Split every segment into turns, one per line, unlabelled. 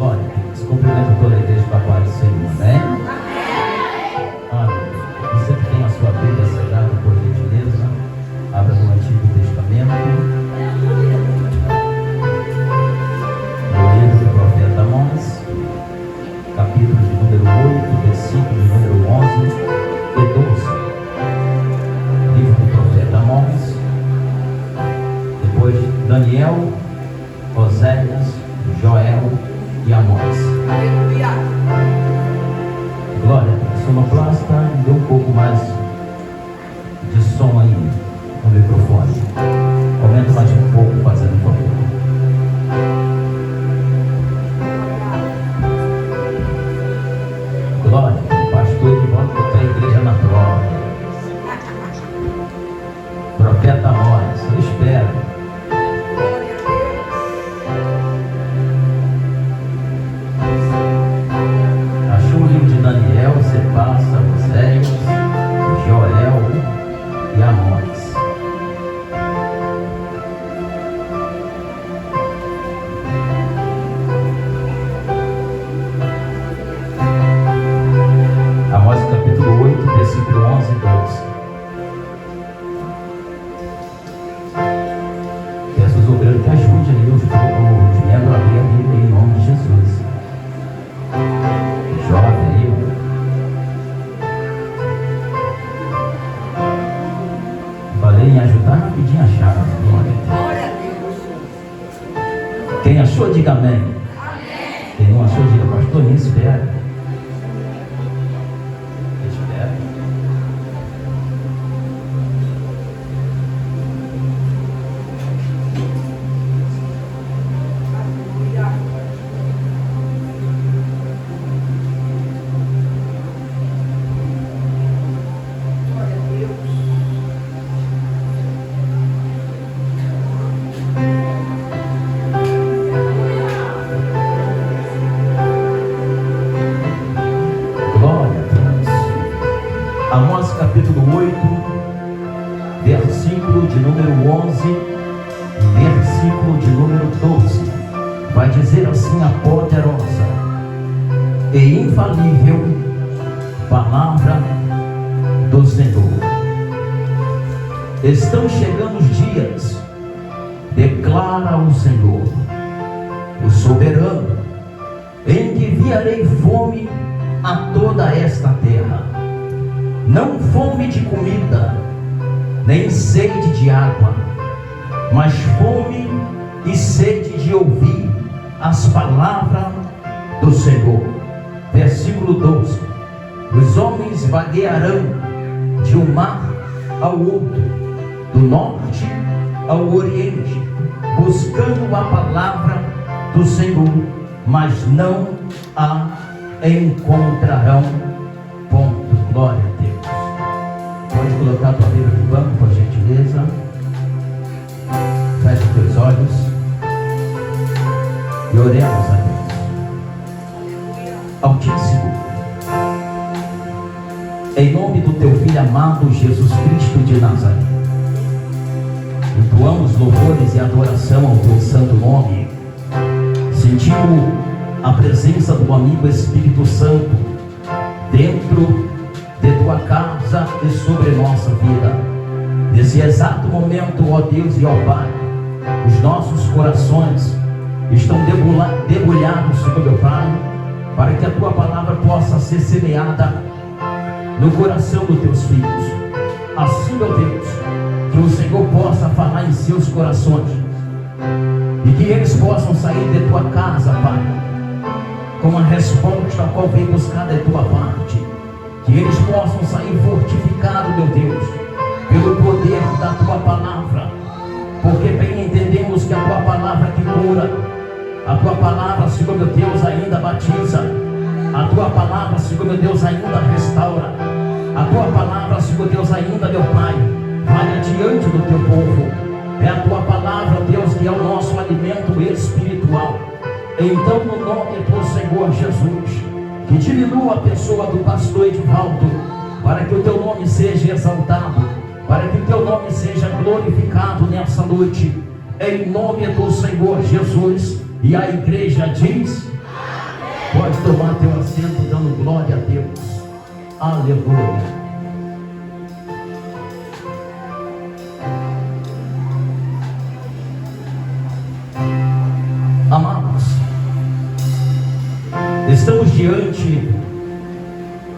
Glória a Deus. Cumprimento toda a igreja com a paz do Senhor. Amém? Amém. Você que tem a sua Bíblia Sagrada, por gentileza, abra no Antigo Testamento. No livro do profeta Amós, capítulo de número 8, versículo de número 11 e 12. Livro do profeta Amós. Depois Daniel, Oséias, Joel e Amós. Glória a Deus. Sonoplasta, dê um pouco mais de som aí no microfone. Aumenta mais um pouco, fazendo favor. Glória, o pastor de volta botar a igreja na prova. Profeta Amós, eu espero. Daniel, você passa, Oséias, Joel e Amós. Amós capítulo 8, versículo 11 e 12. Peço aos obreiros que ajude aí os membros a ler a Bíblia em nome de Jesus. Jovem, falei em ajudar, rapidinho acharam. Glória a Deus. Quem achou, diga amém. Amém. Quem não achou, diga pastor, nem espera. Espera. Amós capítulo 8, versículo de número 11, versículo de número 12, vai dizer assim a poderosa e infalível palavra do Senhor. Estão chegando os dias, declara o Senhor, o soberano, em que enviarei fome a toda esta terra. Não fome de comida, nem sede de água, mas fome e sede de ouvir as palavras do Senhor. Versículo 12. Os homens vaguearão de um mar ao outro, do norte ao oriente, buscando a palavra do Senhor, mas não a encontrarão. Ponto. Glória a Deus. Pode colocar a tua Bíblia no banco, por gentileza. Feche os teus olhos e oremos a Deus. Altíssimo, em nome do teu Filho amado Jesus Cristo de Nazaré, entoamos louvores e adoração ao teu santo nome, sentindo a presença do amigo Espírito Santo dentro de tua casa e sobre nossa vida. Nesse exato momento, ó Deus e ó Pai, os nossos corações estão debulhados, Senhor meu Pai, para que a tua palavra possa ser semeada no coração dos teus filhos. Assim, meu Deus, que o Senhor possa falar em seus corações e que eles possam sair de tua casa, Pai, com a resposta a qual vem buscar da tua parte. Que eles possam sair fortificados, meu Deus, pelo poder da tua palavra, porque bem entendemos que a tua palavra que cura, a tua palavra, Senhor meu Deus, ainda batiza, a tua palavra, Senhor meu Deus, ainda restaura, a tua palavra, Senhor Deus, ainda, meu Pai, vai adiante do teu povo. É a tua palavra, Deus, que é o nosso alimento espiritual. Então, no nome do Senhor Jesus, que diminua a pessoa do pastor Edivaldo, para que o teu nome seja exaltado, para que o teu nome seja glorificado nessa noite, em nome do Senhor Jesus. E a igreja diz: Pode tomar teu assento dando glória a Deus. Aleluia. Amados, estamos diante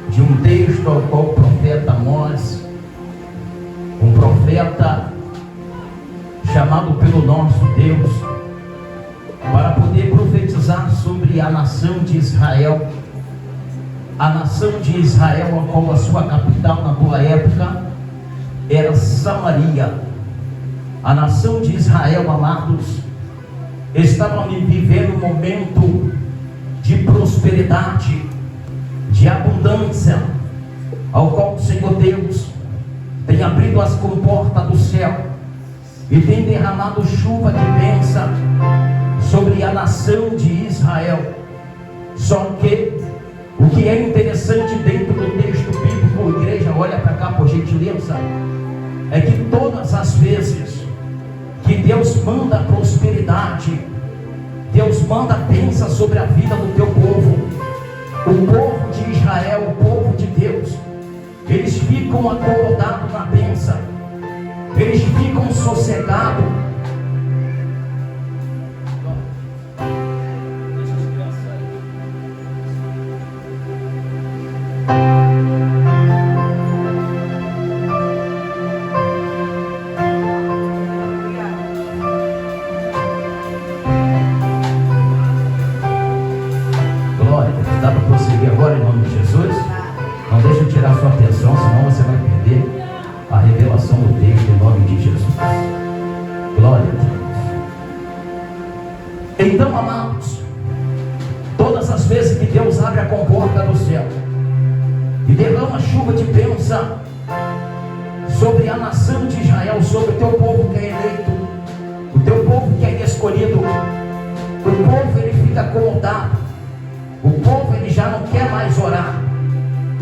de um texto ao qual o profeta Amós, um profeta chamado pelo nosso Deus, para poder profetizar sobre a nação de Israel, a nação de Israel, a qual a sua capital na boa época era Samaria. A nação de Israel, amados, estava vivendo um momento de prosperidade, de abundância, ao qual o Senhor Deus tem abrido as comportas do céu e tem derramado chuva de bênção sobre a nação de Israel. Só que o que é interessante dentro do texto bíblico, igreja, olha para cá por gentileza, é que todas as vezes que Deus manda prosperidade, Deus manda bênção sobre a vida do teu povo, o povo de Israel, o povo de Deus, eles ficam acomodados na bênção, eles ficam sossegados. Dá para prosseguir agora em nome de Jesus? Não deixa eu tirar sua atenção, senão você vai perder a revelação do texto em nome de Jesus. Glória a Deus. Então, amados, todas as vezes que Deus abre a comporta do céu e derrama chuva de bênção sobre a nação de Israel, sobre o teu povo que é eleito, o teu povo que é escolhido, o povo ele fica acomodado. O povo ele já não quer mais orar.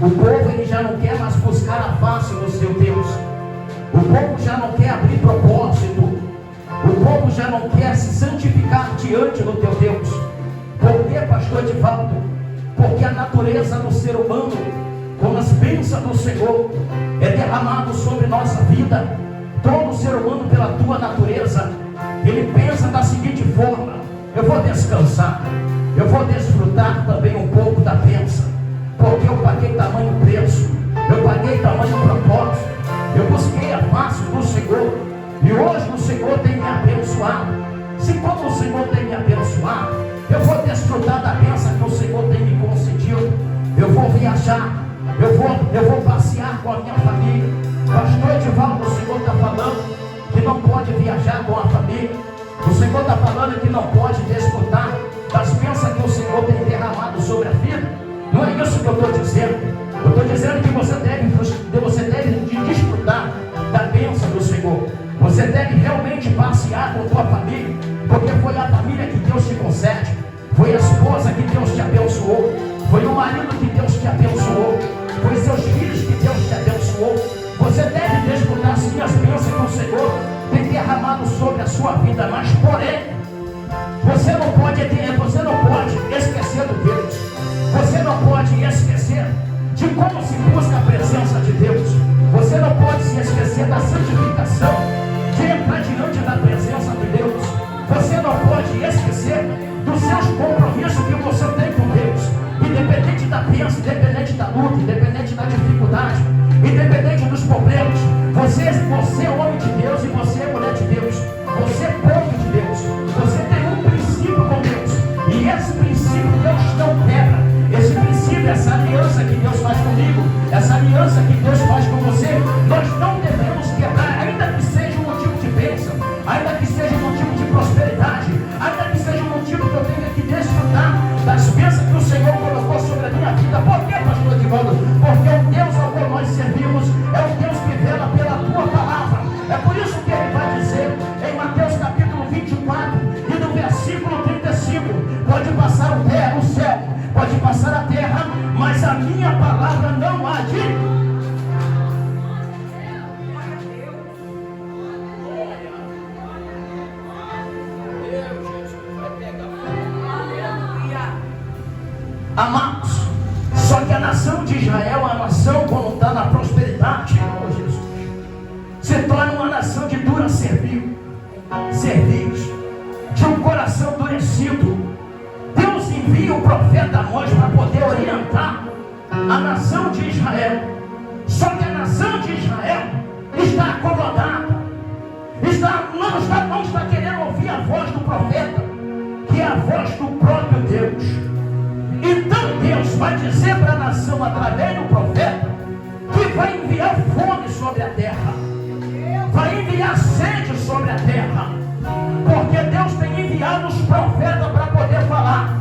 O povo ele já não quer mais buscar a face do seu Deus. O povo já não quer abrir propósito. O povo já não quer se santificar diante do teu Deus. Por que, pastor Edivaldo? Porque a natureza do ser humano, como as bênçãos do Senhor é derramado sobre nossa vida, todo ser humano pela tua natureza, ele pensa da seguinte forma: eu vou descansar, eu vou desfrutar também um pouco da bênção, porque eu paguei tamanho preço, eu paguei tamanho propósito, eu busquei a face do Senhor, e hoje o Senhor tem me abençoado. Se como o Senhor tem me abençoado, eu vou desfrutar da bênção que o Senhor tem me concedido. Eu vou viajar, eu vou passear com a minha família. Pastor Edivaldo, o Senhor está falando que não pode viajar com a família. O Senhor está falando que não pode desfrutar das bênçãos que o Senhor tem derramado sobre a vida. Não é isso que eu estou dizendo. Eu estou dizendo que você deve desfrutar da bênção do Senhor. Você deve realmente passear com a tua família, porque foi a família que Deus te concede, foi a esposa que Deus te abençoou, foi o marido que Deus te abençoou, foi seus filhos que Deus te abençoou. Você deve desfrutar sim as bênçãos que o Senhor tem derramado sobre a sua vida, mas porém você não pode esquecer do Deus. Você não pode esquecer de como se busca a presença de Deus. Você não pode se esquecer da santificação, de entrar diante da presença de Deus. Você não pode esquecer dos seus compromissos que você tem com Deus, independente da bênção, independente da luta, independente da dificuldade, independente dos problemas. Você é homem de Deus e você é mulher de Deus. Você é povo de Deus. Você tem um princípio com Deus, e esse princípio Deus não quebra. Esse princípio, essa aliança que Deus faz comigo, essa aliança que Deus faz com você, nós não devemos quebrar, ainda que seja um motivo de bênção, ainda que seja um motivo de prosperidade, ainda que seja um motivo que eu tenha que desfrutar das bênçãos que o Senhor colocou sobre a minha vida. Por que, pastor Edivaldo? Porque o Deus ao qual nós servimos é o Deus que vela pela tua palavra. É por isso que ele vai dizer em Mateus capítulo 24 e no versículo 35: pode passar o céu, pode passar a terra, mas a minha palavra não há de... Amados, só que a nação de Israel, a nação quando está na prosperidade, oh Jesus, se torna uma nação de dura serviço, de um coração endurecido. Deus envia o profeta Amós para poder orientar a nação de Israel. Só que a nação de Israel está acomodada, não está querendo ouvir a voz do profeta, que é a voz do próprio Deus. Então Deus vai dizer para a nação através do profeta que vai enviar fome sobre a terra, vai enviar sede sobre a terra, porque Deus tem enviado os profetas para poder falar.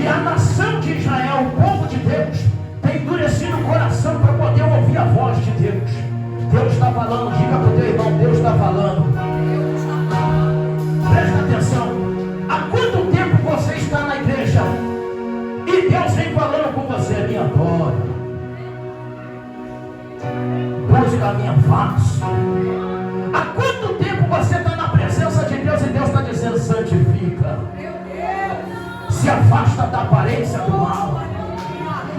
E a nação de Israel, o povo de Deus, tem endurecido o coração para poder ouvir a voz de Deus. Deus está falando, diga para o teu irmão, Deus está falando. Presta atenção. Há quanto tempo você está na igreja e Deus vem falando com você? Me adora, busca a minha face. Há quanto tempo você está na presença de Deus e Deus está dizendo: santifica, se afasta da aparência do mal?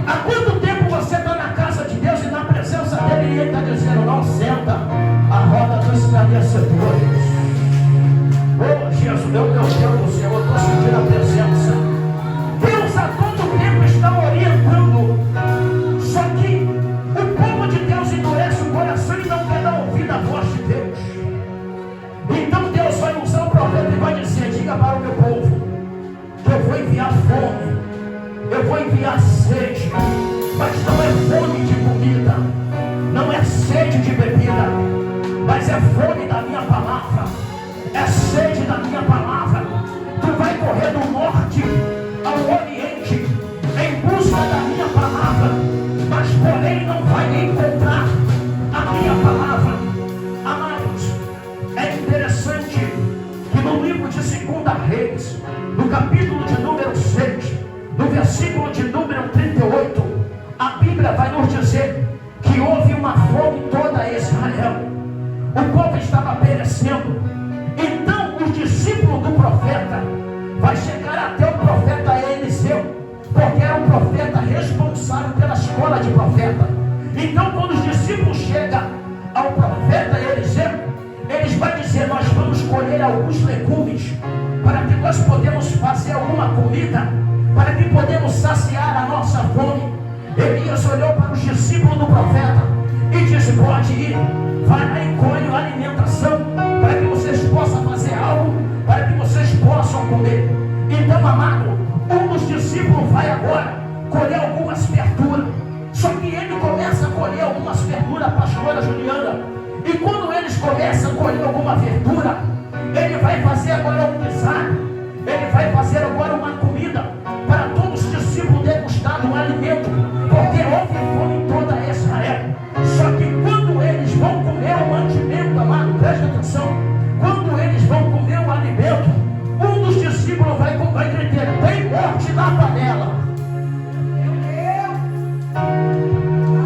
Há quanto tempo você está na casa de Deus e na presença dele e ele está dizendo: não senta a roda dos esclarecedores? Oh Jesus, meu Deus do céu, eu estou sentindo a presença. Deus há quanto tempo está orientando, só que o povo de Deus endurece o coração e não quer dar ouvido à voz de Deus. Então Deus vai usar o profeta e vai dizer: diga para o meu povo que eu vou enviar fome, eu vou enviar sede, mas não é fome de comida, não é sede de bebida, mas é fome da minha palavra, é sede da minha palavra. Tu vai correr do norte ao oriente em busca da minha palavra, mas porém não vai encontrar a minha palavra. Amados, é interessante que no livro de 2 Reis, no capítulo de número 6, no versículo de número 38, a Bíblia vai nos dizer que houve uma fome em toda Israel. O povo estava perecendo. Então os discípulos do profeta vai chegar até o profeta Eliseu, porque era um profeta responsável pela escola de profeta. Então quando os discípulos chegam ao profeta Eliseu, eles vão dizer: nós vamos colher alguns legumes para que nós podemos fazer alguma comida, para que podemos saciar a nossa fome. Elias olhou para os discípulos do profeta e disse: pode ir, vai lá e colhe a alimentação, para que vocês possam fazer algo, para que vocês possam comer. Então, amado, um dos discípulos vai agora colher algumas verduras. Só que ele começa a colher algumas verduras, pastora Juliana. E quando eles começam a colher alguma verdura, ele vai fazer agora um guisado, ele vai fazer agora uma comida para todos os discípulos degustar do alimento, porque houve fome em toda Israel. Só que quando eles vão comer o mantimento, amado, presta atenção, quando eles vão comer o alimento, um dos discípulos vai gritar: tem morte na panela.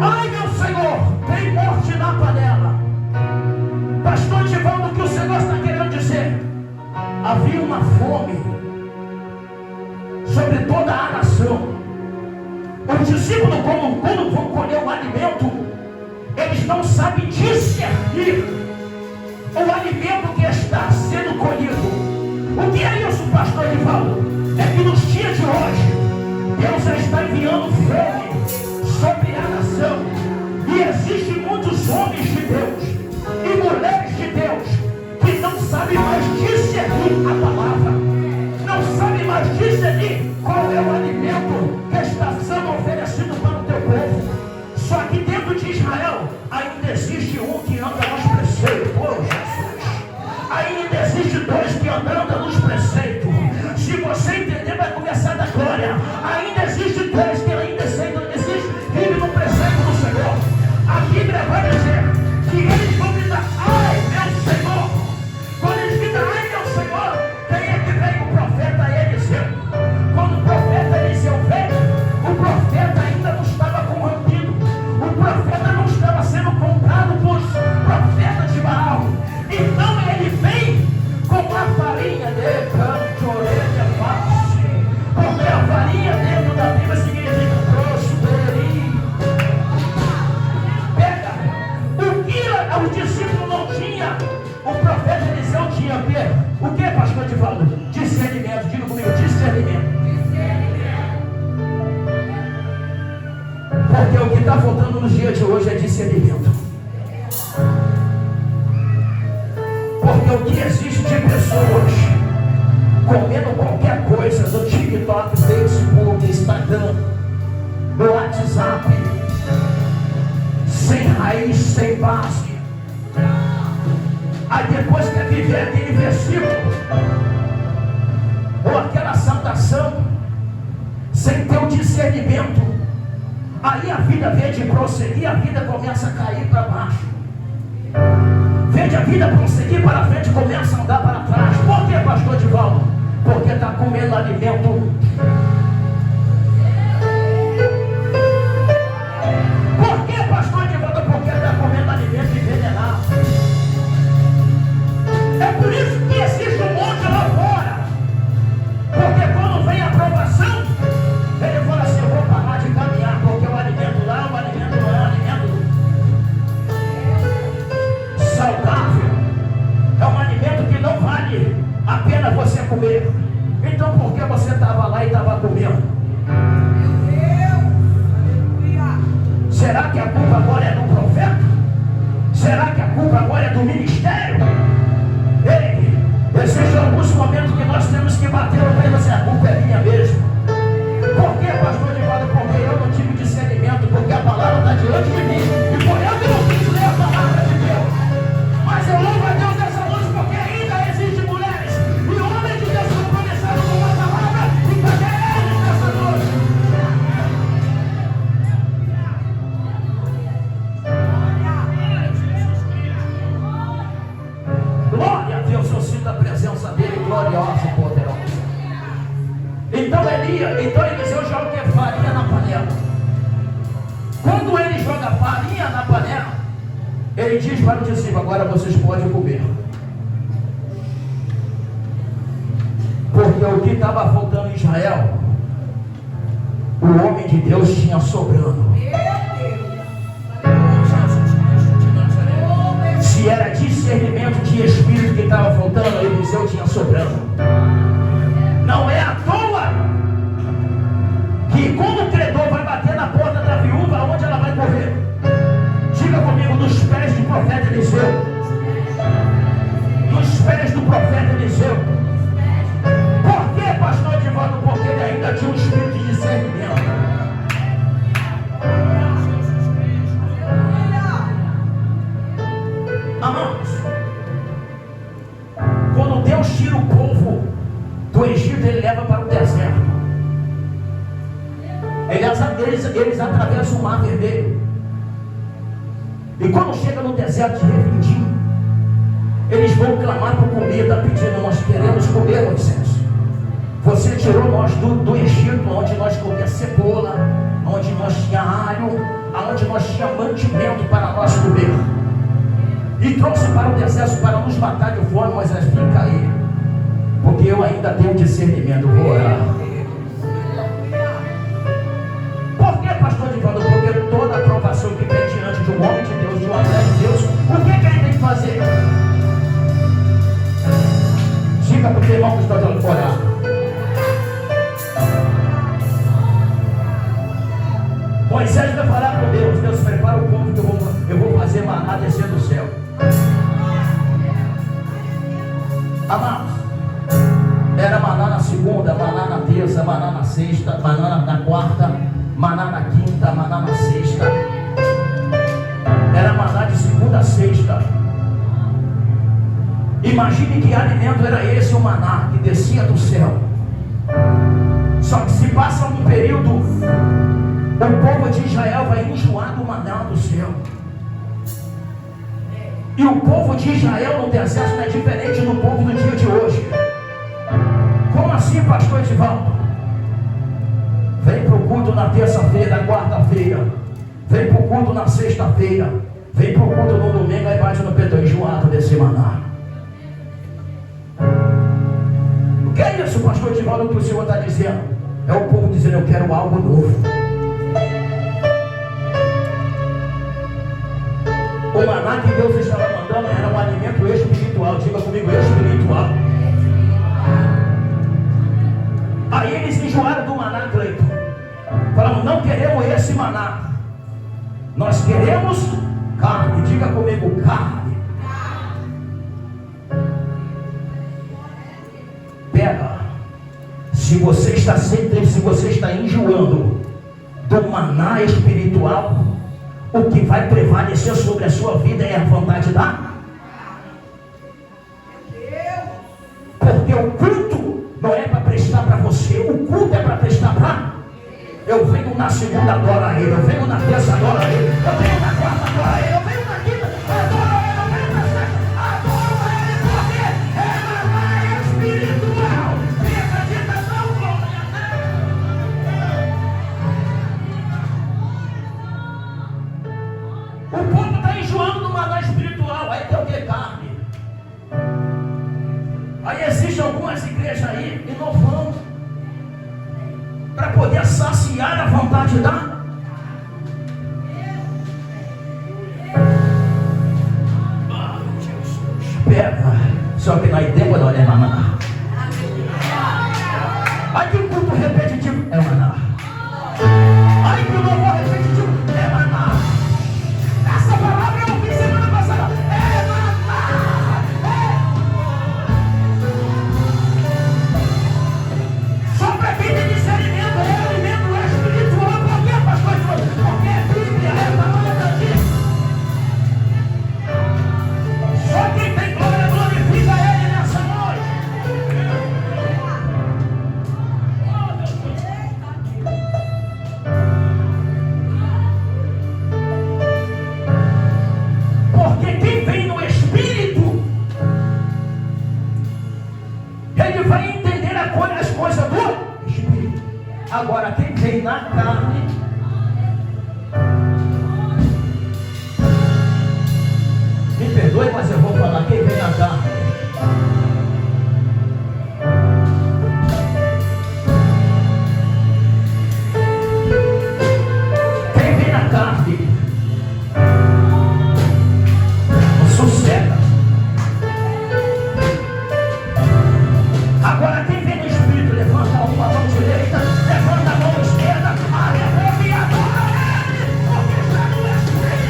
Ai, meu Senhor, tem morte na panela. Pastor Divaldo, o que o Senhor está querendo dizer? Havia uma fome sobre toda a nação. Os discípulos, quando vão colher o alimento, eles não sabem discernir o alimento que está sendo colhido. O que é isso, pastor Divaldo? É que nos dias de hoje, Deus já está enviando fome sobre a nação. E existem muitos homens de Deus e mulheres de Deus que não sabem mais discernir a palavra, não sabem mais discernir qual é o alimento que está sendo oferecido para o teu povo. Só que dentro de Israel ainda existe um que anda nos preceitos. Oh Jesus, ainda existe dois que andam nos preceitos. Se você entender, vai começar da glória. Ainda existe três que ainda vivem no está faltando nos dias de hoje é discernimento. Porque o que existe de pessoas comendo qualquer coisa no TikTok, Facebook, Instagram, no WhatsApp, sem raiz, sem base. Aí depois quer viver aquele versículo ou aquela saudação sem ter o discernimento. Aí a vida vem de prosseguir, a vida começa a cair para baixo. Vende a vida prosseguir para frente, começa a andar para trás. Por que, pastor Divaldo? Porque está comendo alimento. Por que, pastor Divaldo? Porque está comendo alimento envenenado. É por isso que existe um monte lá fora. Porque quando vem a aprovação, ele fala assim: eu vou parar de caminhar, porque o alimento lá, o alimento não é um alimento saudável. É um alimento que não vale a pena você comer. Então por que você estava lá e estava comendo? Será que a culpa agora é do profeta? Será que a culpa agora é do ministério? Ei, existem alguns momentos que nós temos que bater no peito assim: a culpa é minha mesmo. Por que, pastor Divaldo? Porque eu não tive discernimento, porque a palavra está diante de mim e foi eu que não quis ler a palavra de Deus. Mas eu louvo a Deus nessa noite, porque ainda existem mulheres e homens de Deus comprometidos com a palavra e cadê eles nessa noite? Glória a Deus, eu sinto a presença dele gloriosa e poderosa. Então Eliseu joga o que? Farinha na panela. Quando ele joga farinha na panela, ele diz para o discípulo: agora vocês podem comer. Porque o que estava faltando em Israel, o homem de Deus tinha sobrando. Se era discernimento de espírito que estava faltando, Eliseu tinha sobrando. Não é à toa que quando o credor vai bater na porta da viúva, onde ela vai correr? Diga comigo: nos pés do profeta Eliseu. Nos pés do profeta Eliseu. Por que, pastor Divaldo? Porque ele ainda tinha um espírito de discernimento. Amados, quando Deus tira o povo do Egito, ele leva para o deserto. Eles atravessam o mar vermelho. E quando chega no deserto de Refidim, eles vão clamar por comida, pedindo: nós queremos comer, Moisés. Você tirou nós do Egito, onde nós comíamos cebola, onde nós tinha alho, onde nós tinha mantimento para nós comer, e trouxe para o deserto para nos matar de fome. Moisés, fica aí, porque eu ainda tenho discernimento. Vou orar. Por que, pastor Divaldo? Porque toda aprovação que vem diante de um homem de Deus, de uma mulher de Deus, o que ele tem que fazer? Diga para o teu irmão que está dando orar. Moisés vai falar com Deus: Deus, prepara o povo que eu vou fazer maná descer do céu. Amados, era maná na segunda, maná na terça, maná na sexta, maná na quarta, maná na quinta, maná na sexta. Era maná de segunda a sexta. Imagine que alimento era esse, o maná que descia do céu. Só que se passa um período, o povo de Israel vai enjoar do maná do céu. E o povo de Israel no deserto não é diferente do povo do dia de hoje. Como assim, pastor Edivaldo? Vem para o culto na terça-feira, na quarta-feira. Vem para o culto na sexta-feira. Vem para o culto no domingo, aí bate no peito enjoado desse maná. O que é isso, pastor Edivaldo, que o Senhor está dizendo? É o povo dizendo: eu quero algo novo. O maná que Deus estava mandando era um alimento espiritual. Diga comigo: espiritual. Aí eles enjoaram do maná, Cleiton. Falaram: não queremos esse maná. Nós queremos carne. Diga comigo, carne. Pega. Se você está enjoando do maná espiritual, o que vai prevalecer sobre a sua vida é a vontade da. Porque o culto não é para prestar para você, o culto é para prestar para. Eu venho na segunda, adoro a Ele. Eu venho na terça, adoro a Ele. Eu venho na quarta, adoro a Ele. Eu venho na quinta, adoro a Ele. Eu venho na sexta, adoro a Ele. Porque é maná espiritual. Tem acreditação, glória a Deus. O povo está enjoando do maná espiritual. Aí tem o que? Carne. Aí existem algumas igrejas aí inovando para poder saciar a vontade da. Pega. Só que nós temos não é maná. Aí que o culto repetitivo é maná. Aí que o louvor repetitivo é maná. Essa palavra eu ouvi semana passada. É maná. Só para quem tem discernimento é alimento espiritual. Por quê, pastor? Porque a Bíblia é palavra aqui. Só quem tem glória glorifica Ele nessa noite. Porque quem vem no Espírito, ele vai entender as coisas do Espírito. Agora, quem vem na carne, me perdoe, mas eu vou falar, quem vem na carne, quem vem na carne, sossega. Agora quem vem no Espírito, levanta a mão direita, levanta a mão esquerda, aleluia e adora Ele, porque está no Espírito.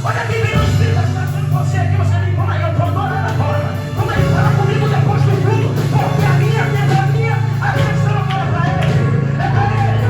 Olha quem vem no Espírito, está falando você aqui, você me fala, eu estou adorando agora. Como ele fala comigo depois do culto, porque a minha atenção não é para Ele, é para Ele.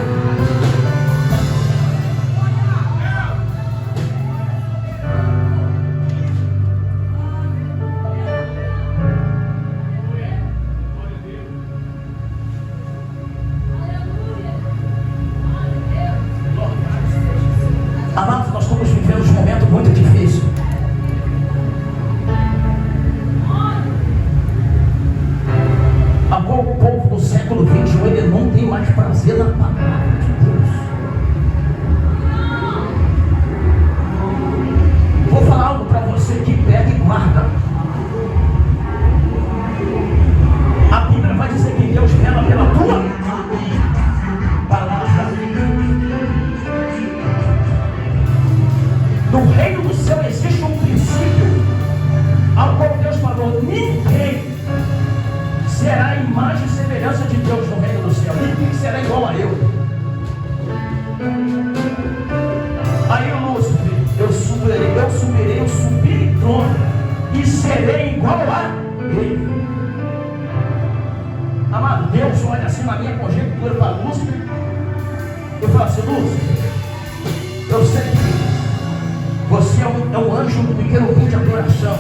Amados, nós estamos vivendo um momento muito difícil. Agora o povo do século XXI, ele não tem mais prazer na palavra de Deus. Vou falar algo para você que pega e guarda. A Bíblia vai dizer que Deus revela pela tua palavra. No reino do céu existe um princípio ao qual Deus falou: ninguém será a imagem e semelhança de Deus no reino do céu. Ninguém será igual a eu. Aí Lúcifer, eu subirei o subir trono e serei igual a ele. Amado, Deus olha assim na minha conjectura para Lúcifer e fala assim: Lúcifer, eu sei que você é um anjo do querubim de adoração,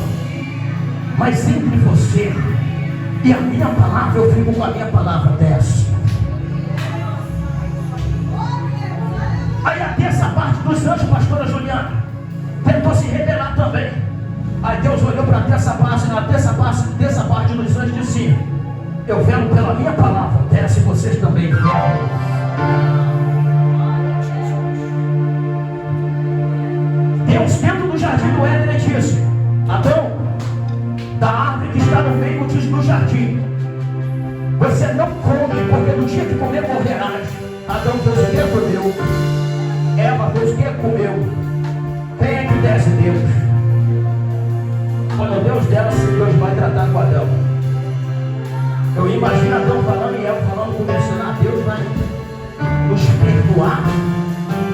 mas entre você e a minha palavra, eu fico com a minha palavra, desce. Aí a terça parte dos anjos, pastora Juliana, tentou se rebelar também. Aí Deus olhou para a terça parte, na terça parte dos anjos disse: eu velo pela minha palavra, desce, vocês também velam. Deus, dentro do jardim do Éden, ele disse: Adão, da árvore que está no meio do jardim, você não come, porque no dia que comer morrerás. Adão fez o que comeu? Eva fez o que comeu? Quem é que desce? Deus. Quando Deus desce, Deus vai tratar com Adão. Eu imagino Adão falando e Eva falando, conversando. Deus vai nos perdoar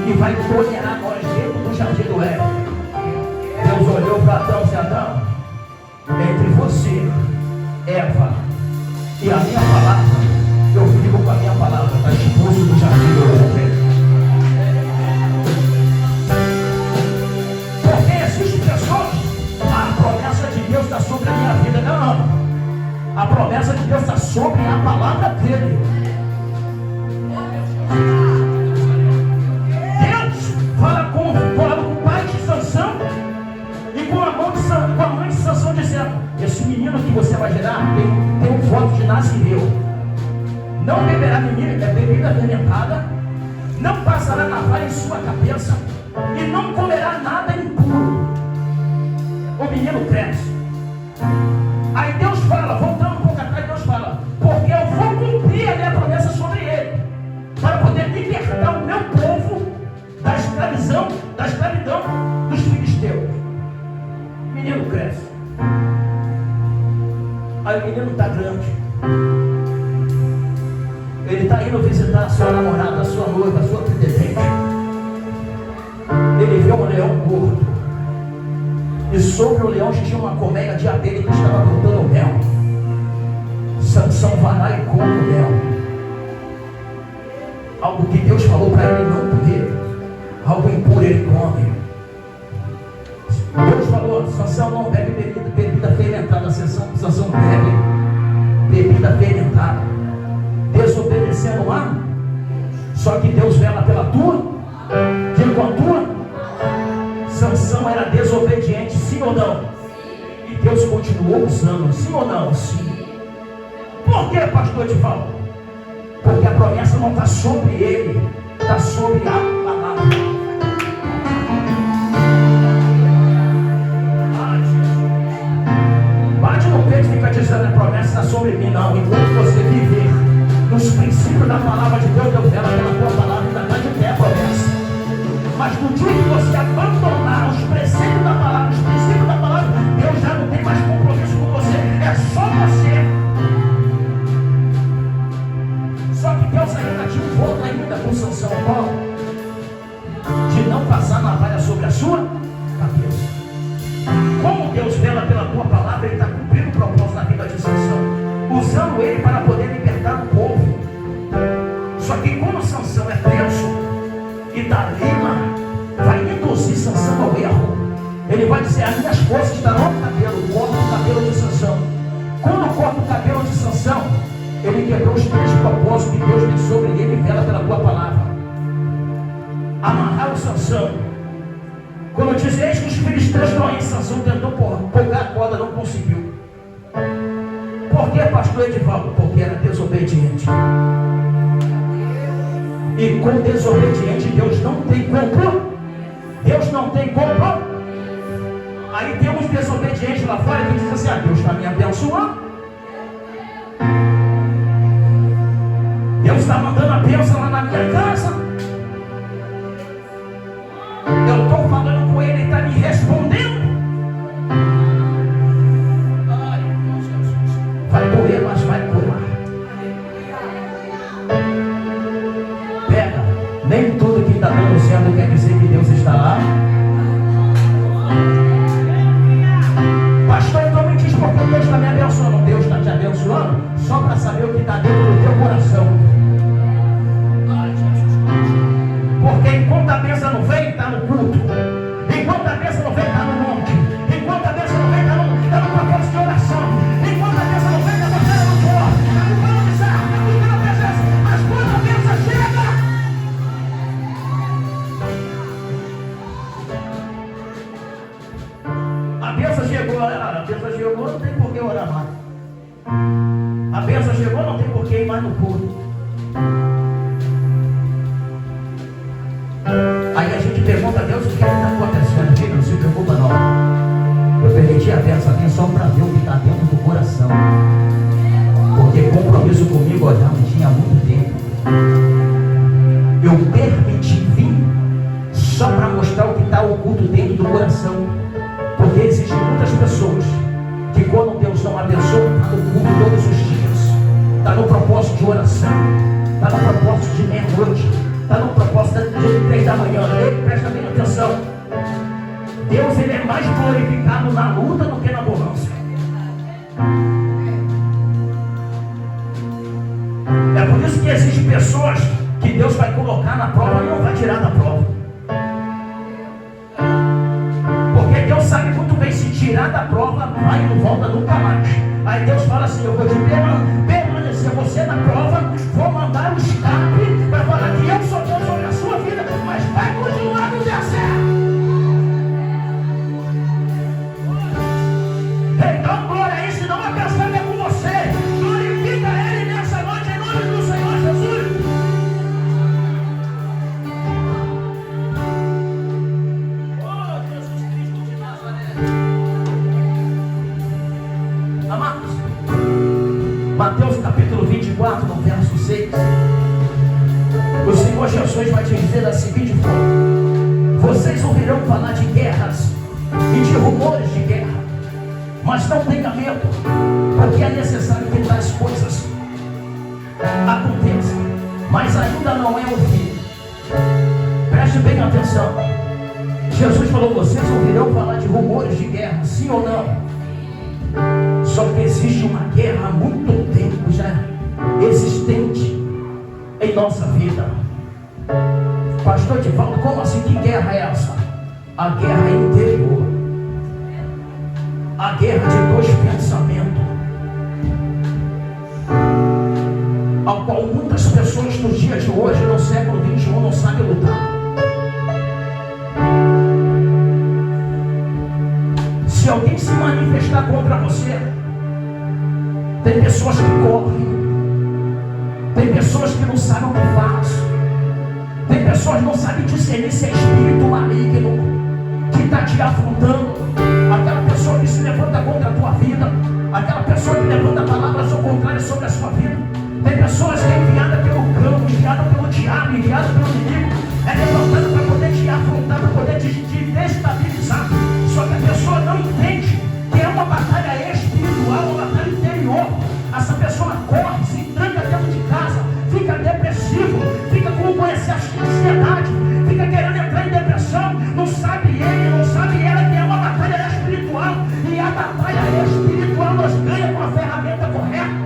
e vai tolerar nós dentro do jardim do Éden. Deus olhou para Adão e disse: Adão, entre você, Eva, e a minha palavra, eu fico com a minha palavra, está expulso do jardim do Éden. Porque existem pessoas, a promessa de Deus está sobre a minha vida. Não. A promessa de Deus está sobre a palavra dele. Deus fala com o pai de Sansão e com a mãe de Sansão, dizendo: esse menino que você vai gerar tem um voto de nascimento. Não beberá bebida fermentada, não passará navalha em sua cabeça e não comerá nada impuro. O menino cresce. Aí Deus fala, voltando um pouco atrás, Deus fala: porque eu vou cumprir a minha promessa sobre ele, para poder libertar o meu povo da escravidão dos filisteus. O menino cresce. Aí o menino está grande. Ele está indo visitar a sua namorada, a sua noiva, a sua pretendente. Ele vê um leão gordo. E sobre o leão tinha uma colmeia de abelha que estava botando mel. Sansão vai lá e come o mel. Algo que Deus falou para ele não comer. Algo impuro ele come. Deus falou: Sansão não bebe bebida fermentada. Sansão bebe bebida fermentada. Desobedecendo lá. Só que Deus vela pela tua. Diga com a tua. Sansão era desobediente, sim ou não? E Deus continuou usando, sim ou não? Sim. Por que, pastor Edivaldo? Porque a promessa não está sobre ele, está sobre a palavra. Bate no peito e fica dizendo: a promessa está sobre mim. Não, enquanto você viver nos princípios da palavra de Deus, Deus vela pela tua palavra, ainda está de pé a promessa. Mas no dia que você abandonar os preceitos da palavra, os princípios da palavra, Deus já não tem mais compromisso com você. É só você. Só que Deus ainda tinha um voto ainda com Sansão, qual? De não passar navalha sobre a sua cabeça. Como Deus vela pela tua palavra, Ele está cumprindo o propósito na vida de Sansão, usando ele para poder libertar o povo. Só que como Sansão é preso, e Dalila vai induzir Sansão ao erro. Ele vai dizer: as minhas forças estarão no cabelo. Corta o cabelo de Sansão. Quando corta o cabelo de Sansão, ele quebrou os 3 propósitos que Deus tem sobre ele e vela pela tua palavra. Amarrar o Sansão. Quando diz: eis que os filisteus estão aí, Sansão tentou pegar a corda, não conseguiu. Por que, pastor Edivaldo? Porque era desobediente. E com desobediente, Deus não tem compromisso. Deus não tem compromisso. Aí tem uns desobedientes lá fora que dizem assim: Deus está me abençoando. Deus está mandando a bênção lá na minha casa. Eu estou falando com Ele, Ele está me respondendo. Ai, Deus, Jesus. Vai doer, mas vai curar. Nem tudo que está dando certo quer dizer que Deus está lá. Pastor, então me diz por que Deus está me abençoando. Deus está te abençoando só para saber o que está dentro do teu coração. Porque enquanto a bênção não vem, está no culto. Enquanto a bênção não vem, está no monte. Enquanto a bênção não vem, está no propósito de oração. Enquanto a bênção não vem, está no suor. Está no pano de sarro, está buscando a presença. Mas quando a bênção chega, a bênção chegou, não tem por que orar mais. A bênção chegou, não tem por que ir mais no culto. Aí a gente pergunta a Deus o que está acontecendo. Filho, não se preocupa não. Eu permiti a bênção só para ver o que está dentro do coração. Porque compromisso comigo eu já não tinha há muito tempo. Eu permiti vir só para mostrar o que está oculto dentro do coração. Porque existem muitas pessoas que quando Deus não abençoa, está no culto todos os dias, está no propósito de oração, está no propósito de meia-noite, está no propósito de 3 da manhã. Ei, presta bem atenção. Deus, ele é mais glorificado na luta do que na bonança. É por isso que existem pessoas que Deus vai colocar na prova e não vai tirar da prova. Porque Deus sabe muito bem, se tirar da prova, vai e não volta nunca mais. Aí Deus fala assim: eu vou te permanecer você na prova, vou mandar um escape para falar que eu sou Deus sobre a sua vida, mas vai continuar no deserto. Então, glória a Ele, não vai pensar que é com você. Glorifica Ele nessa noite, em nome do Senhor Jesus. Oh, Jesus Cristo de Nazaré. Amados, Mateus capítulo 24, no verso 6, o Senhor Jesus vai te dizer da seguinte forma: vocês ouvirão falar de guerras e de rumores de guerra, mas não tenha medo, porque é necessário que tais coisas aconteçam, mas ainda não é o fim. Preste bem atenção. Jesus falou: vocês ouvirão falar de rumores de guerra, sim ou não? Só que existe uma guerra há muito tempo já existente em nossa vida. Pastor Divaldo, como assim? Que guerra é essa? A guerra interior, a guerra de 2 pensamentos, ao qual muitas pessoas nos dias de hoje, no século 21, não sabem lutar. Se alguém se manifestar contra você, tem pessoas que correm, tem pessoas que não sabem o que faz, tem pessoas que não sabem discernir se é espírito maligno que está te afrontando. Aquela pessoa que se levanta contra a tua vida, aquela pessoa que levanta palavras ao contrário sobre a sua vida. Tem pessoas que é enviada pelo cão, enviada pelo diabo, enviada pelo inimigo, é levantada para poder te afrontar, para poder te destabilizar. Só que a pessoa não entende que é uma batalha espiritual, uma batalha interior. Essa pessoa corre, se tranca dentro de casa, fica depressivo, fica com excesso de ansiedade, fica querendo entrar em depressão. Não sabe ele, não sabe ela que é uma batalha espiritual. E a batalha espiritual nós ganhamos com a ferramenta correta.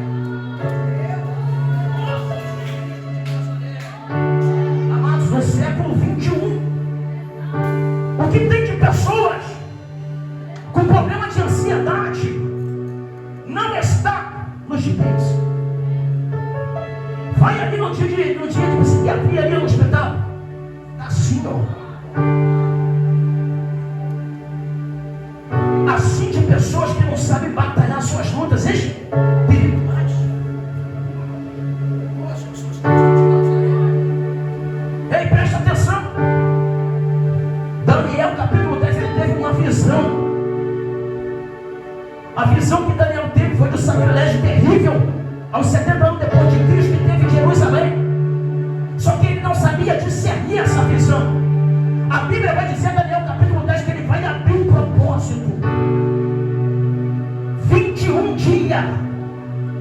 Amados, no século 21, o que tem de pessoas com problema de ansiedade não está nos gibis. Vai ali no dia de psiquiatria, ali no hospital, está assim, ó. Assim de pessoas que não sabem batalhar suas lutas espirituais. Ei, presta atenção. Daniel capítulo 10, ele teve uma visão. A visão que Daniel teve foi do sacrilégio terrível aos 70 anos depois de Cristo, que teve em Jerusalém. Só que ele não sabia discernir essa visão. A Bíblia vai dizer, Daniel capítulo 10, que ele vai abrir um propósito. 21 dias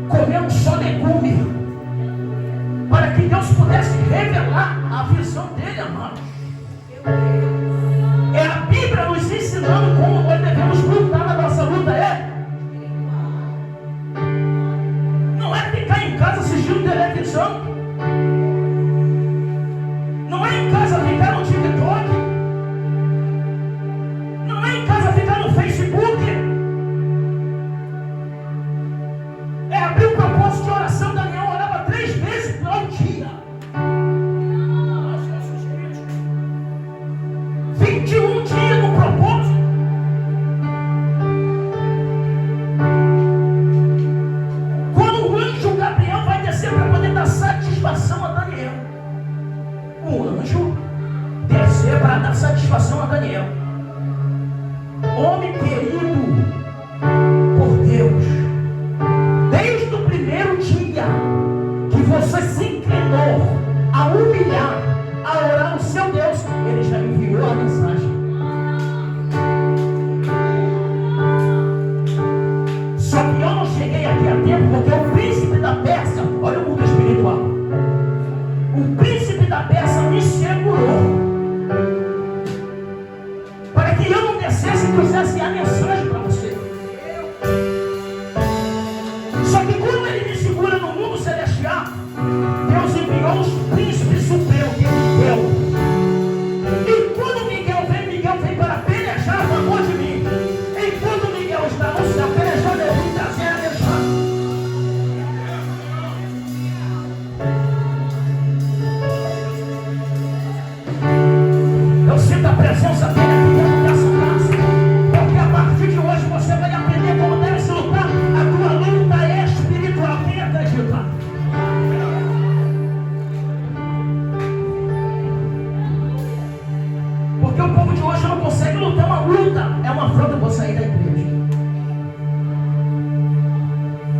comendo só legume, para que Deus pudesse revelar a visão dele, amado. É a Bíblia nos ensinando como nós devemos lutar. Na nossa luta não é ficar em casa assistindo televisão, não é em casa ficar no TikTok, não é em casa ficar no Facebook. É abrir um propósito de oração. Daniel orava 3 vezes ao dia. 21 dias no propósito. Quando o anjo Gabriel vai descer para poder dar satisfação a Daniel, o anjo descer para dar satisfação a Daniel, homem querido por Deus, desde o primeiro dia que você se inclinou a humilhar, a orar o seu Deus, ele já enviou a mensagem. Só que eu não cheguei aqui a tempo, porque o príncipe da Pérsia, olha o mundo espiritual, o príncipe da Pérsia me segurou para que eu não descesse e trouxesse a mensagem para você. Só que quando ele me segura no mundo celestial, Deus enviou os príncipes supremos de Miguel. E quando Miguel vem para pelejar a favor de mim. Enquanto Miguel está no céu pelejando, eu vim trazer a mensagem. Eu sinto a presença dele aqui dentro dessa casa. Porque a partir de hoje você vai aprender como deve se lutar. A tua luta é espiritual. Quem acredita? Porque o povo de hoje não consegue lutar uma luta. É uma afronta para sair da igreja.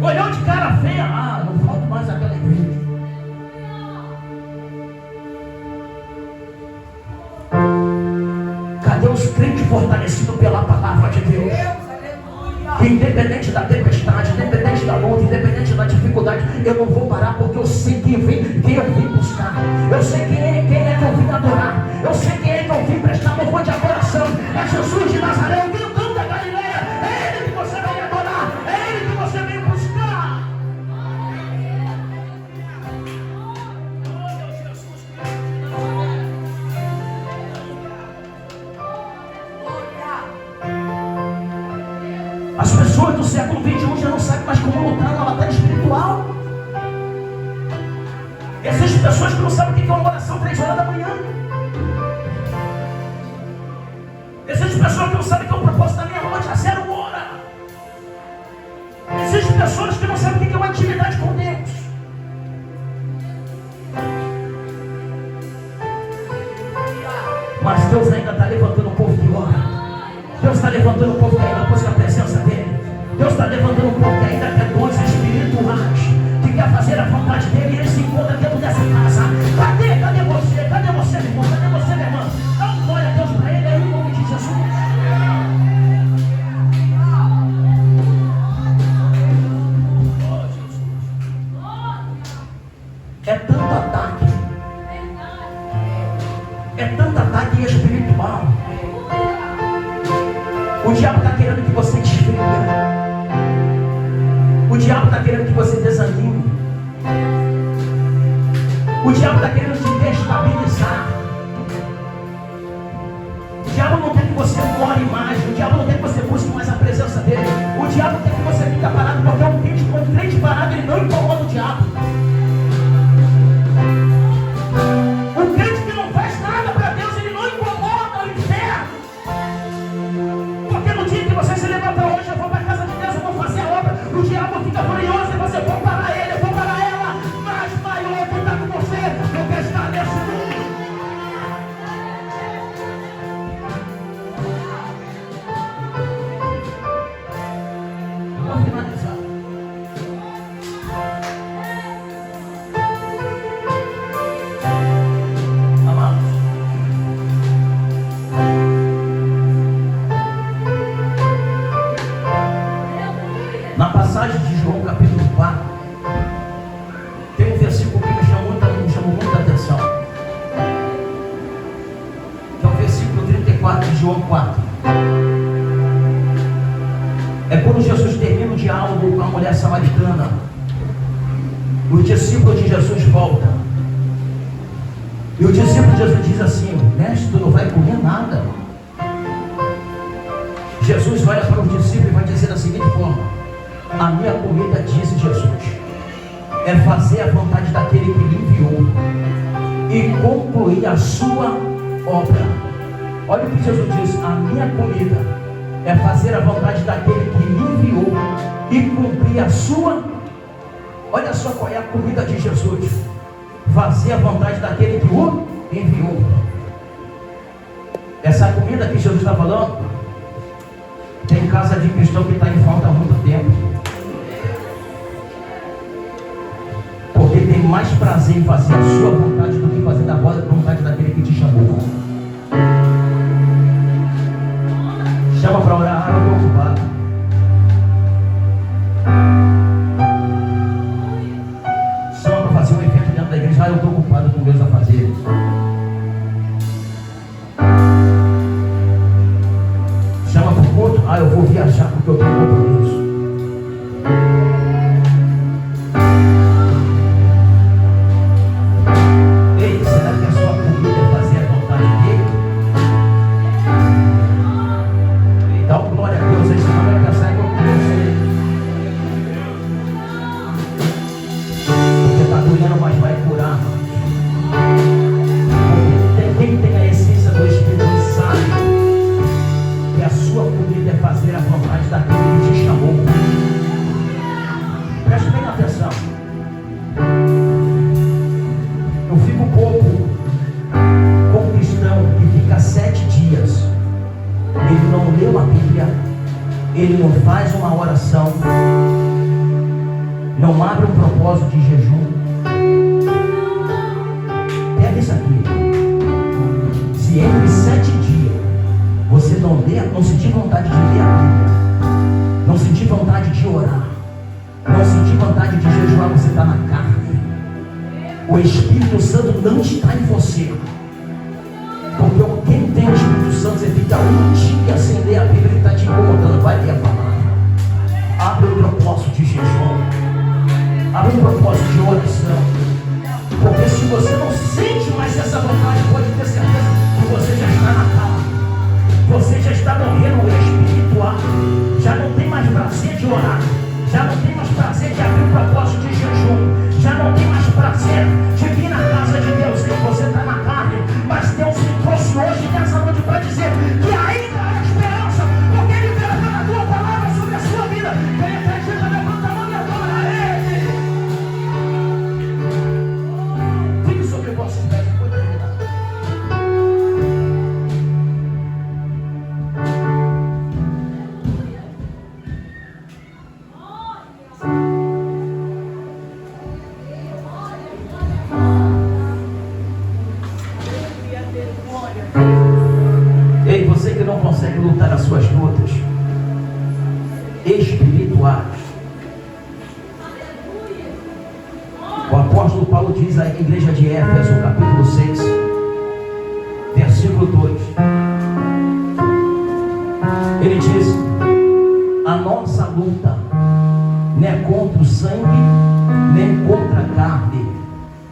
Olhou de cara feia. Não falta mais aquela igreja. Cadê os crentes fortalecidos pela palavra de Deus? Que independente da tempestade, independente da luta, independente da dificuldade, eu não vou parar, porque eu sei quem eu vim buscar. Eu sei quem é que eu vim adorar. Eu sei quem é que eu vim prestar louvor de adoração. É Jesus de Nazaré, o grandão da Galileia. É Ele que você vem adorar. É Ele que você vem buscar. As pessoas do século XXI já não sabem mais como lutar na batalha espiritual. Existem pessoas que não sabem o que é uma oração 3 horas da manhã. Existem pessoas que não sabem o que é o propósito da meia-noite a 0 hora. Existem pessoas que não sabem o que é uma intimidade com Deus. Mas Deus ainda está levantando um povo que ora. Deus está levantando um povo que ainda busca a presença dele. Deus está levantando um povo que ainda quer dons espirituais, que quer fazer a vontade dele. E ele se encontra dentro dessa casa. Cadê você? Cadê você, meu irmão? Cadê você, minha irmã? Dá um glória a Deus para ele aí, em nome de Jesus. É tanto ataque. É tanto ataque espiritual. O diabo está querendo que você desfria. O diabo está querendo que você desanime. O diabo está querendo te destabilizar. O diabo não quer que você ore mais. O diabo não quer que você busque mais a presença dele. O diabo quer que você fique parado, porque um crente parado, ele não incomoda o diabo. O crente que não faz nada para Deus, ele não incomoda o inferno. Porque no dia que você se levanta hoje, eu vou para a casa de Deus, eu vou fazer a obra, o diabo fica furioso e você for parar ele, eu vou parar ela. Mas maior que está com você, não quer estar nesse mundo. Vou finalizar. Amados, na passagem de João capítulo 4, tem um versículo que me chamou muita atenção, que é o versículo 34 de João 4. É quando Jesus termina o diálogo com a mulher samaritana. Os discípulos de Jesus voltam. E o discípulo de Jesus diz assim: mestre, tu não vai comer nada. Jesus olha para o discípulo e vai dizer da seguinte forma: a minha comida, diz Jesus, é fazer a vontade daquele que me enviou e concluir a sua obra. Olha o que Jesus diz: a minha comida é fazer a vontade daquele que me enviou e cumprir a sua. Olha só qual é a comida de Jesus: fazer a vontade daquele que o enviou. Essa comida que Jesus está falando, tem casa de cristão que está em falta há muito tempo, porque tem mais prazer em fazer a sua vontade do que fazer a vontade daquele que te chamou. Chama para orar, eu estou ocupado. Chama para fazer um evento dentro da igreja, eu estou ocupado com Deus a fazer. vou viajar porque eu tenho compromisso. Ei, será que a sua comida é fazer a vontade dele? Dá uma glória a Deus aí, senão vai pensar que eu conheço. Porque está doendo, mas vai curar. Porque quem tem a essência do Espírito sabe que a sua comida é fazer a vontade daquele que te chamou. Preste bem atenção. Eu fico pouco com um cristão que fica 7 dias. Ele não leu a Bíblia, ele não faz uma oração, não abre um propósito de jejum. Pega isso aqui. Se entre 7 dias você não sentir vontade de ler a Bíblia, não sentir vontade de orar, não sentir vontade de jejuar, você está na carne. O Espírito Santo não está em você. Porque quem tem o Espírito Santo, você fica um dia sem ler a Bíblia, ele está te incomodando. Vai ler a palavra. Abre um propósito de jejum. Abre um propósito de oração. Porque se você não sente mais essa vontade, pode ter certeza que você já está na carne. Você já está morrendo no espiritual. Já não tem mais prazer de orar. Já não tem mais prazer de abrir um propósito de jejum. Já não tem mais prazer de vir na casa de Deus. E você está na carne. Mas Deus me trouxe hoje nessa noite para dizer que ainda há esperança. Porque Ele verá pela tua palavra sobre a sua vida. Quem acredita, levanta a mão e adora Ele. Fique sobre o vosso pé e pode terminar. Ei, você que não consegue lutar as suas lutas espirituais. O apóstolo Paulo diz à igreja de Éfeso, capítulo 6, versículo 2. Ele diz: a nossa luta não é contra o sangue, nem contra a carne,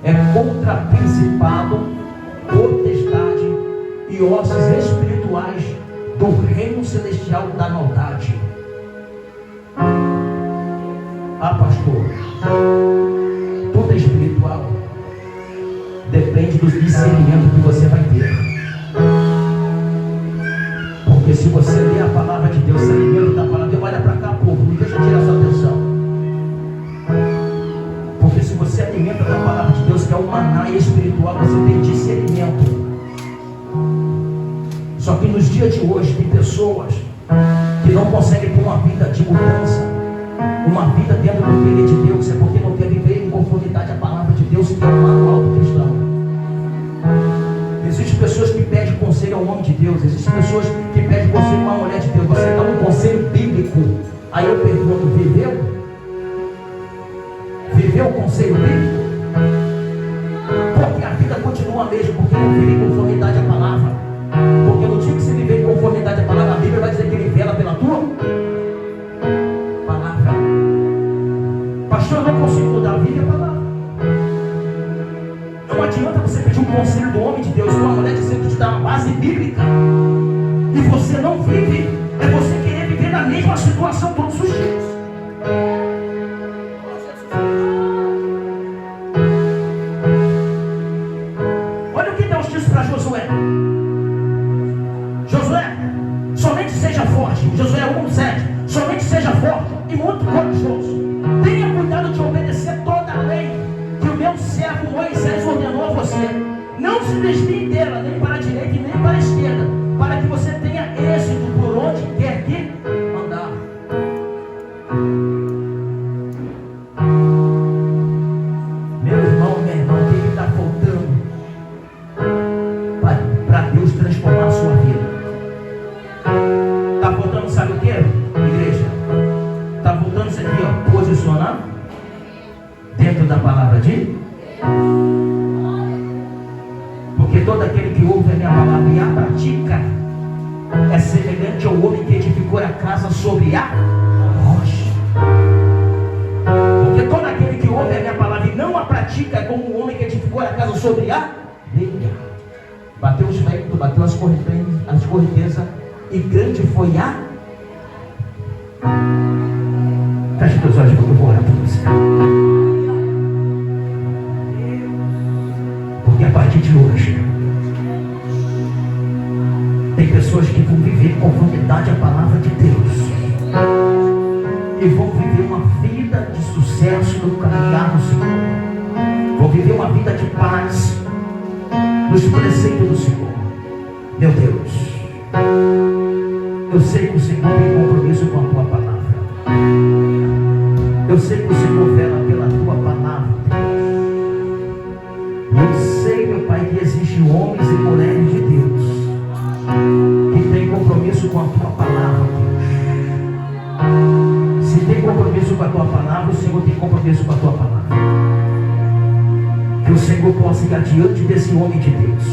é contra principado, potestade e hostes espirituais do reino celestial da maldade. Ah, pastor, tudo é espiritual. Depende do discernimento que você vai ter. Porque se você lê a palavra de Deus, se alimenta da palavra de Deus, olha para cá, povo, não deixa tirar sua atenção. Porque se você alimenta da palavra de Deus, que é o maná espiritual, você tem discernimento. Só que nos dias de hoje tem pessoas que não conseguem ter uma vida de mudança, uma vida dentro do querer de Deus. É porque não quer viver em conformidade à palavra de Deus, que é o manual do cristão. Existem pessoas que pedem conselho ao homem de Deus. Existem pessoas que pedem conselho a uma mulher de Deus. Você dá um conselho bíblico. Aí eu pergunto: viveu? Viveu o conselho bíblico? Porque a vida continua a mesma, porque não vive em conformidade à palavra. Porque no dia que você viver em conformidade à palavra, a Bíblia vai dizer que Ele vela pela tua palavra. Pastor, eu não consigo mudar a Bíblia e a palavra. Não adianta você pedir um conselho do homem de Deus, uma mulher dizendo que te dá uma base bíblica, e você não vive. É você querer viver na mesma situação todos os dias. Olha o que Deus disse para Josué. Josué, somente seja forte. Josué 1:7. Somente seja forte e muito corajoso. Tenha cuidado de obedecer toda a lei que o meu servo Moisés ordenou a você. Não se desvie dela, nem para a direita e nem para a esquerda, para que você tenha êxito por onde quer que andar. Meu irmão, minha irmã, o que está faltando para Deus transformar a sua vida? Está faltando, sabe o que, igreja? Está faltando isso aqui, ó, posicionar dentro da palavra de. Porque todo aquele que ouve a minha palavra e a pratica é semelhante ao homem que edificou a casa sobre a rocha. Porque todo aquele que ouve a minha palavra e não a pratica é como um homem que edificou a casa sobre a areia. Bateu os ventos, bateu as correntezas, e grande foi a... Feche teus olhos porque eu vou orar por você. Porque a partir de hoje tem pessoas que vão viver conformidade à palavra de Deus e vão viver uma vida de sucesso no caminhar no Senhor. Vão viver uma vida de paz nos preceitos do Senhor. Meu Deus, eu sei que o Senhor tem compromisso com a tua palavra. Eu sei que o Senhor vela pela tua palavra, Deus. Eu sei, meu Pai, que existem homens e mulheres de Deus que têm compromisso com a tua palavra, Deus. Se tem compromisso com a tua palavra, o Senhor tem compromisso com a tua palavra. Que o Senhor possa ir adiante desse homem de Deus.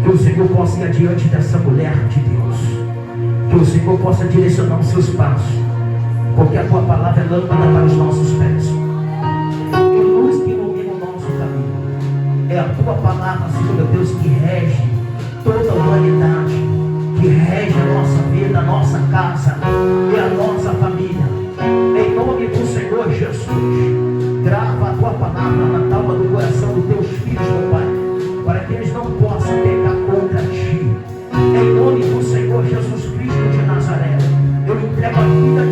Que o Senhor possa ir adiante dessa mulher de Deus. Que o Senhor possa direcionar os seus passos. Porque a tua palavra é lâmpada para os nossos pés e luz que ilumina o nosso caminho. É a tua palavra, Senhor meu Deus, que rege toda a humanidade, que rege a nossa vida, a nossa casa e a nossa família. Em nome do Senhor Jesus, grava a tua palavra na tábua do coração dos teus filhos, meu Pai, para que eles não possam pecar contra ti. Em nome do Senhor Jesus Cristo de Nazaré, eu entrego a vida